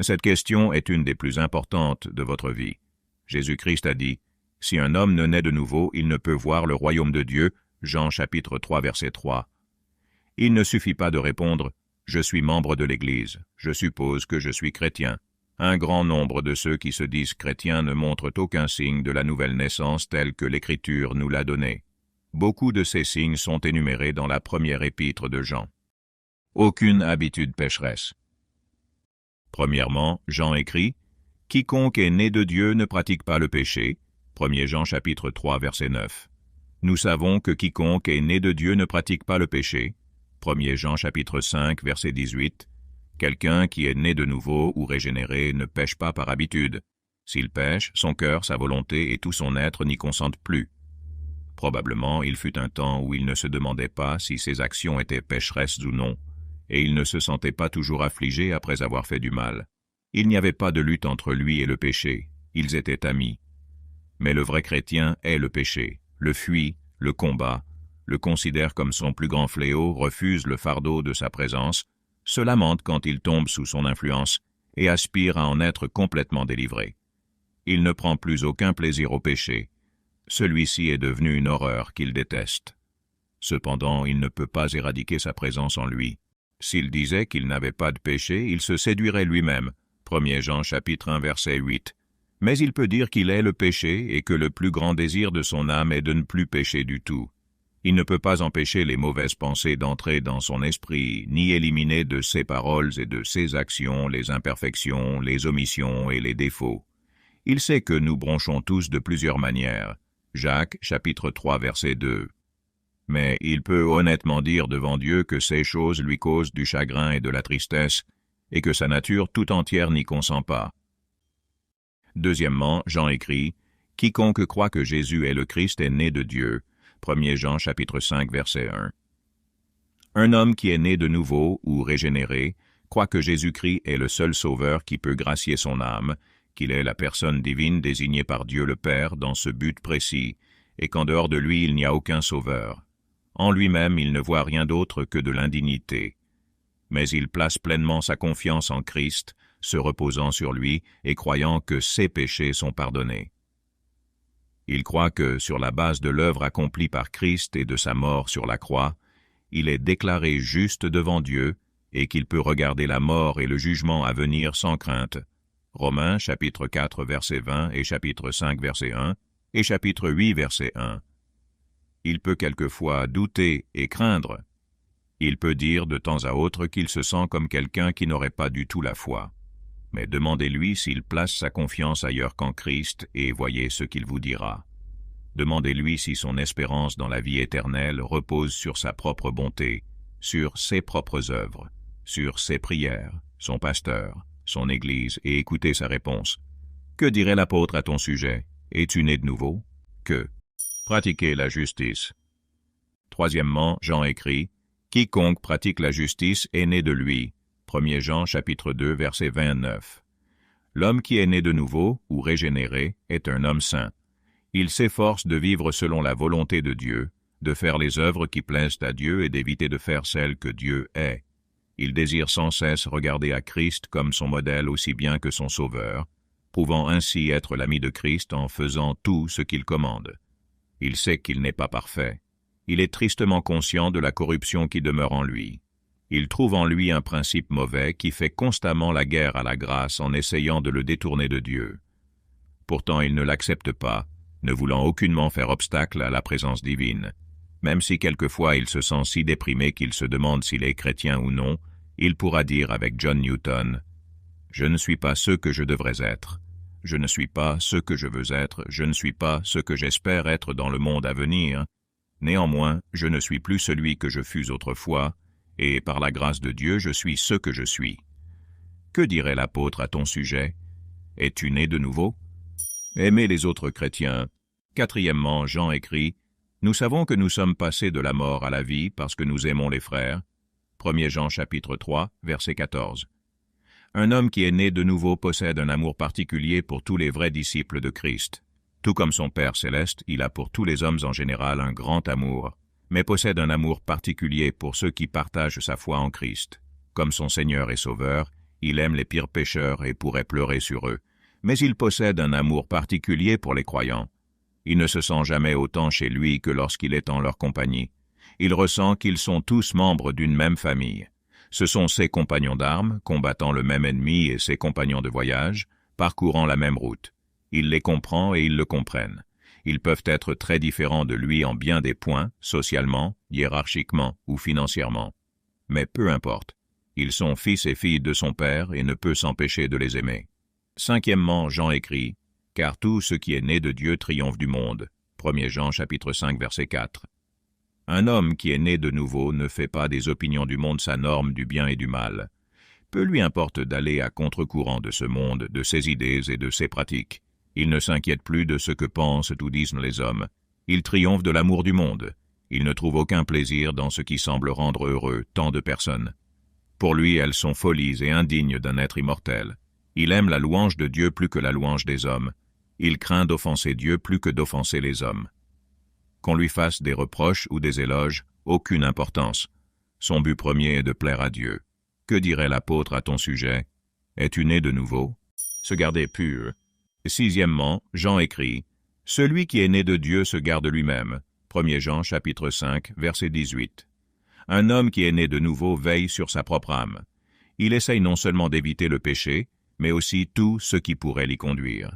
Cette question est une des plus importantes de votre vie. Jésus-Christ a dit, « Si un homme ne naît de nouveau, il ne peut voir le royaume de Dieu. » Jean chapitre 3, verset 3. Il ne suffit pas de répondre « Je suis membre de l'Église, je suppose que je suis chrétien ». Un grand nombre de ceux qui se disent chrétiens ne montrent aucun signe de la nouvelle naissance telle que l'Écriture nous l'a donnée. Beaucoup de ces signes sont énumérés dans la première épître de Jean. Aucune habitude pécheresse. Premièrement, Jean écrit « Quiconque est né de Dieu ne pratique pas le péché » 1 Jean chapitre 3, verset 9. Nous savons que quiconque est né de Dieu ne pratique pas le péché 1 Jean chapitre 5, verset 18. Quelqu'un qui est né de nouveau ou régénéré ne pêche pas par habitude. S'il pêche, son cœur, sa volonté et tout son être n'y consentent plus. Probablement, il fut un temps où il ne se demandait pas si ses actions étaient pécheresses ou non, et il ne se sentait pas toujours affligé après avoir fait du mal. Il n'y avait pas de lutte entre lui et le péché, ils étaient amis. Mais le vrai chrétien est le péché, le fuit, le combat, le considère comme son plus grand fléau, refuse le fardeau de sa présence, se lamente quand il tombe sous son influence et aspire à en être complètement délivré. Il ne prend plus aucun plaisir au péché. Celui-ci est devenu une horreur qu'il déteste. Cependant, il ne peut pas éradiquer sa présence en lui. S'il disait qu'il n'avait pas de péché, il se séduirait lui-même. 1 Jean chapitre 1 verset 8. Mais il peut dire qu'il est le péché et que le plus grand désir de son âme est de ne plus pécher du tout. Il ne peut pas empêcher les mauvaises pensées d'entrer dans son esprit, ni éliminer de ses paroles et de ses actions les imperfections, les omissions et les défauts. Il sait que nous bronchons tous de plusieurs manières. Jacques, chapitre 3, verset 2. Mais il peut honnêtement dire devant Dieu que ces choses lui causent du chagrin et de la tristesse, et que sa nature tout entière n'y consent pas. Deuxièmement, Jean écrit, « Quiconque croit que Jésus est le Christ est né de Dieu. » 1 Jean chapitre 5, verset 1. Un homme qui est né de nouveau ou régénéré croit que Jésus-Christ est le seul sauveur qui peut gracier son âme, qu'il est la personne divine désignée par Dieu le Père dans ce but précis, et qu'en dehors de lui il n'y a aucun sauveur. En lui-même il ne voit rien d'autre que de l'indignité. Mais il place pleinement sa confiance en Christ, se reposant sur lui et croyant que ses péchés sont pardonnés. Il croit que, sur la base de l'œuvre accomplie par Christ et de sa mort sur la croix, il est déclaré juste devant Dieu et qu'il peut regarder la mort et le jugement à venir sans crainte. Romains chapitre 4 verset 20 et chapitre 5 verset 1 et chapitre 8 verset 1. Il peut quelquefois douter et craindre. Il peut dire de temps à autre qu'il se sent comme quelqu'un qui n'aurait pas du tout la foi. Mais demandez-lui s'il place sa confiance ailleurs qu'en Christ et voyez ce qu'il vous dira. Demandez-lui si son espérance dans la vie éternelle repose sur sa propre bonté, sur ses propres œuvres, sur ses prières, son pasteur, son Église, et écoutez sa réponse. Que dirait l'apôtre à ton sujet? Es-tu né de nouveau? Que? Pratiquez la justice. Troisièmement, Jean écrit, « Quiconque pratique la justice est né de lui. » 1 Jean chapitre 2 verset 29. L'homme qui est né de nouveau ou régénéré est un homme saint. Il s'efforce de vivre selon la volonté de Dieu, de faire les œuvres qui plaisent à Dieu et d'éviter de faire celles que Dieu est. Il désire sans cesse regarder à Christ comme son modèle aussi bien que son sauveur, pouvant ainsi être l'ami de Christ en faisant tout ce qu'il commande. Il sait qu'il n'est pas parfait. Il est tristement conscient de la corruption qui demeure en lui. Il trouve en lui un principe mauvais qui fait constamment la guerre à la grâce en essayant de le détourner de Dieu. Pourtant il ne l'accepte pas, ne voulant aucunement faire obstacle à la présence divine. Même si quelquefois il se sent si déprimé qu'il se demande s'il est chrétien ou non, il pourra dire avec John Newton, « Je ne suis pas ce que je devrais être. Je ne suis pas ce que je veux être. Je ne suis pas ce que j'espère être dans le monde à venir. Néanmoins, je ne suis plus celui que je fus autrefois, et par la grâce de Dieu, je suis ce que je suis. » Que dirait l'apôtre à ton sujet? Es-tu né de nouveau? Aimez les autres chrétiens. Quatrièmement, Jean écrit, « Nous savons que nous sommes passés de la mort à la vie parce que nous aimons les frères. » 1 Jean chapitre 3, verset 14. Un homme qui est né de nouveau possède un amour particulier pour tous les vrais disciples de Christ. Tout comme son Père céleste, il a pour tous les hommes en général un grand amour, mais possède un amour particulier pour ceux qui partagent sa foi en Christ. Comme son Seigneur et Sauveur, Il aime les pires pécheurs et pourrait pleurer sur eux, mais il possède un amour particulier pour les croyants. Il ne se sent jamais autant chez lui que lorsqu'il est en leur compagnie. Il ressent qu'ils sont tous membres d'une même famille. Ce sont ses compagnons d'armes, combattant le même ennemi, et ses compagnons de voyage, parcourant la même route. Il les comprend et ils le comprennent. Ils peuvent être très différents de lui en bien des points, socialement, hiérarchiquement ou financièrement. Mais peu importe. Ils sont fils et filles de son Père et ne peut s'empêcher de les aimer. Cinquièmement, Jean écrit, « Car tout ce qui est né de Dieu triomphe du monde. » 1 Jean chapitre 5 verset 4. Un homme qui est né de nouveau ne fait pas des opinions du monde sa norme du bien et du mal. Peu lui importe d'aller à contre-courant de ce monde, de ses idées et de ses pratiques. Il ne s'inquiète plus de ce que pensent ou disent les hommes. Il triomphe de l'amour du monde. Il ne trouve aucun plaisir dans ce qui semble rendre heureux tant de personnes. Pour lui, elles sont folies et indignes d'un être immortel. Il aime la louange de Dieu plus que la louange des hommes. Il craint d'offenser Dieu plus que d'offenser les hommes. Qu'on lui fasse des reproches ou des éloges, aucune importance. Son but premier est de plaire à Dieu. Que dirait l'apôtre à ton sujet? Es-tu né de nouveau? Se garder pur. Sixièmement, Jean écrit, « Celui qui est né de Dieu se garde lui-même. » 1 Jean chapitre 5, verset 18. Un homme qui est né de nouveau veille sur sa propre âme. Il essaye non seulement d'éviter le péché, mais aussi tout ce qui pourrait l'y conduire.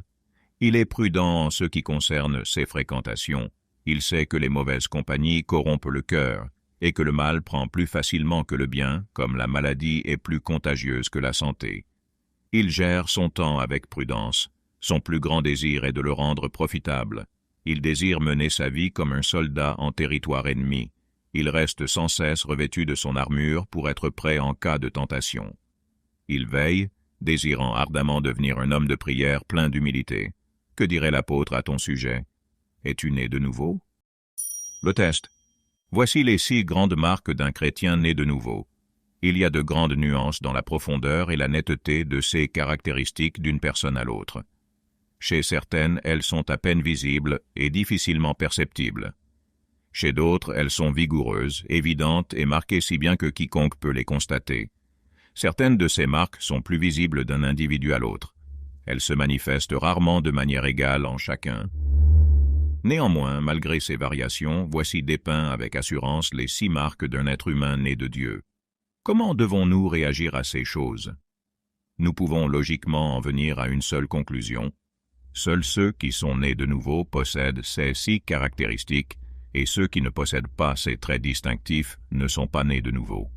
Il est prudent en ce qui concerne ses fréquentations. Il sait que les mauvaises compagnies corrompent le cœur, et que le mal prend plus facilement que le bien, comme la maladie est plus contagieuse que la santé. Il gère son temps avec prudence. Son plus grand désir est de le rendre profitable. Il désire mener sa vie comme un soldat en territoire ennemi. Il reste sans cesse revêtu de son armure pour être prêt en cas de tentation. Il veille, désirant ardemment devenir un homme de prière plein d'humilité. Que dirait l'apôtre à ton sujet? Es-tu né de nouveau? Le test. Voici les 6 grandes marques d'un chrétien né de nouveau. Il y a de grandes nuances dans la profondeur et la netteté de ces caractéristiques d'une personne à l'autre. Chez certaines, elles sont à peine visibles et difficilement perceptibles. Chez d'autres, elles sont vigoureuses, évidentes et marquées si bien que quiconque peut les constater. Certaines de ces marques sont plus visibles d'un individu à l'autre. Elles se manifestent rarement de manière égale en chacun. Néanmoins, malgré ces variations, voici dépeints avec assurance les 6 marques d'un être humain né de Dieu. Comment devons-nous réagir à ces choses? Nous pouvons logiquement en venir à une seule conclusion. Seuls ceux qui sont nés de nouveau possèdent ces 6 caractéristiques, et ceux qui ne possèdent pas ces traits distinctifs ne sont pas nés de nouveau.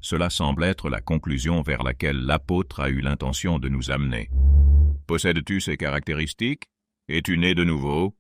Cela semble être la conclusion vers laquelle l'apôtre a eu l'intention de nous amener. Possèdes-tu ces caractéristiques? Es-tu né de nouveau?